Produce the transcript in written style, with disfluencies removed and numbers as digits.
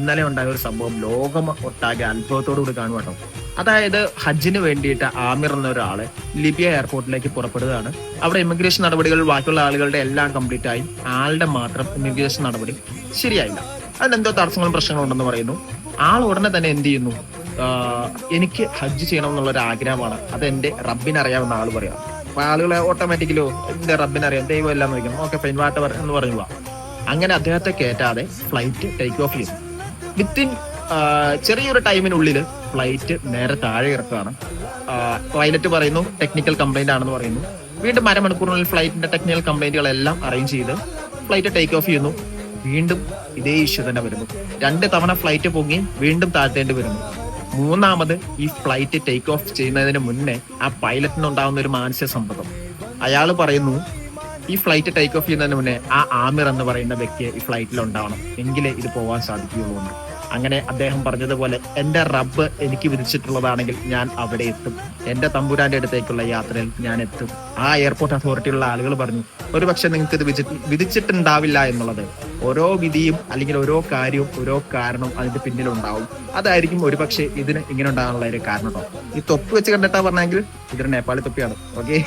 ഇന്നലെ ഉണ്ടായ ഒരു സംഭവം ലോകം ഒട്ടാകെ അത്ഭുതത്തോടുകൂടി കാണും കേട്ടോ. അതായത് ഹജ്ജിന് വേണ്ടിയിട്ട് ആമിർ എന്ന ഒരാള് ലിബിയ എയർപോർട്ടിലേക്ക് പുറപ്പെടുകയാണ്. അവിടെ ഇമിഗ്രേഷൻ നടപടികൾ ബാക്കിയുള്ള ആളുകളുടെ എല്ലാം കംപ്ലീറ്റ് ആയി, ആളുടെ മാത്രം ഇമിഗ്രേഷൻ നടപടി ശരിയായില്ല. അതിനെന്തോ തടസ്സങ്ങളും പ്രശ്നങ്ങളും ഉണ്ടെന്ന് പറയുന്നു. ആൾ ഉടനെ തന്നെ എന്ത് ചെയ്യുന്നു, എനിക്ക് ഹജ്ജ് ചെയ്യണം എന്നുള്ള ഒരു ആഗ്രഹമാണ്, അത് എന്റെ റബ്ബിനറിയാമെന്ന ആൾ പറയാം. അപ്പൊ ആളുകളെ ഓട്ടോമാറ്റിക്കലോ എന്റെ റബ്ബിനറിയാം, ദൈവം എല്ലാം വയ്ക്കണം, ഓക്കെ ഫൈൻ വാട്ടവർ എന്ന് പറയുക. അങ്ങനെ അദ്ദേഹത്തെ കയറ്റാതെ ഫ്ലൈറ്റ് ടേക്ക് ഓഫ് ചെയ്തു. വിത്തിൻ ചെറിയൊരു ടൈമിനുള്ളിൽ ഫ്ലൈറ്റ് നേരെ താഴെ ഇറക്കുകയാണ്. പൈലറ്റ് പറയുന്നു ടെക്നിക്കൽ കംപ്ലൈന്റ് ആണെന്ന് പറയുന്നു. വീണ്ടും അരമണിക്കൂറിനുള്ളിൽ ഫ്ലൈറ്റിന്റെ ടെക്നിക്കൽ കംപ്ലൈന്റുകളെല്ലാം അറേഞ്ച് ചെയ്ത് ഫ്ലൈറ്റ് ടേക്ക് ഓഫ് ചെയ്യുന്നു. വീണ്ടും ഇതേ ഇഷ്യൂ തന്നെ വരുന്നു. 2 തവണ ഫ്ലൈറ്റ് പൊങ്ങി വീണ്ടും താഴ്ത്തേണ്ടി വരുന്നു. മൂന്നാമത് ഈ ഫ്ലൈറ്റ് ടേക്ക് ഓഫ് ചെയ്യുന്നതിന് മുന്നേ ആ പൈലറ്റിനുണ്ടാകുന്ന ഒരു മാനസിക സമ്മർദ്ദം. അയാൾ പറയുന്നു ഈ ഫ്ലൈറ്റ് ടേക്ക് ഓഫ് ചെയ്യുന്നതിന് മുന്നേ ആ ആമിർ എന്ന് പറയുന്ന വ്യക്തിയെ ഈ ഫ്ലൈറ്റിൽ ഉണ്ടാവണം, എങ്കിലേ ഇത് പോകാൻ സാധിക്കുകയുള്ളൂ എന്ന്. അങ്ങനെ അദ്ദേഹം പറഞ്ഞതുപോലെ എന്റെ റബ്ബ് എനിക്ക് വിധിച്ചിട്ടുള്ളതാണെങ്കിൽ ഞാൻ അവിടെ എത്തും, എന്റെ തമ്പുരാന്റെ അടുത്തേക്കുള്ള യാത്രയിൽ ഞാൻ എത്തും. ആ എയർപോർട്ട് അതോറിറ്റിയുള്ള ആളുകൾ പറഞ്ഞു ഒരുപക്ഷെ നിങ്ങൾക്ക് ഇത് വിധിച്ചിട്ടുണ്ടാവില്ല എന്നുള്ളത്. ഓരോ വിധിയും അല്ലെങ്കിൽ ഓരോ കാര്യവും ഓരോ കാരണം അതിന്റെ പിന്നിലുണ്ടാവും. അതായിരിക്കും ഒരുപക്ഷെ ഇതിന് ഇങ്ങനെ ഉണ്ടാകാനുള്ള ഒരു കാരണം കേട്ടോ. ഈ തൊപ്പി വെച്ച് കണ്ടിട്ടാ പറഞ്ഞെങ്കിൽ ഇതൊരു നേപ്പാളി തൊപ്പിയാണ്. ഓക്കെ.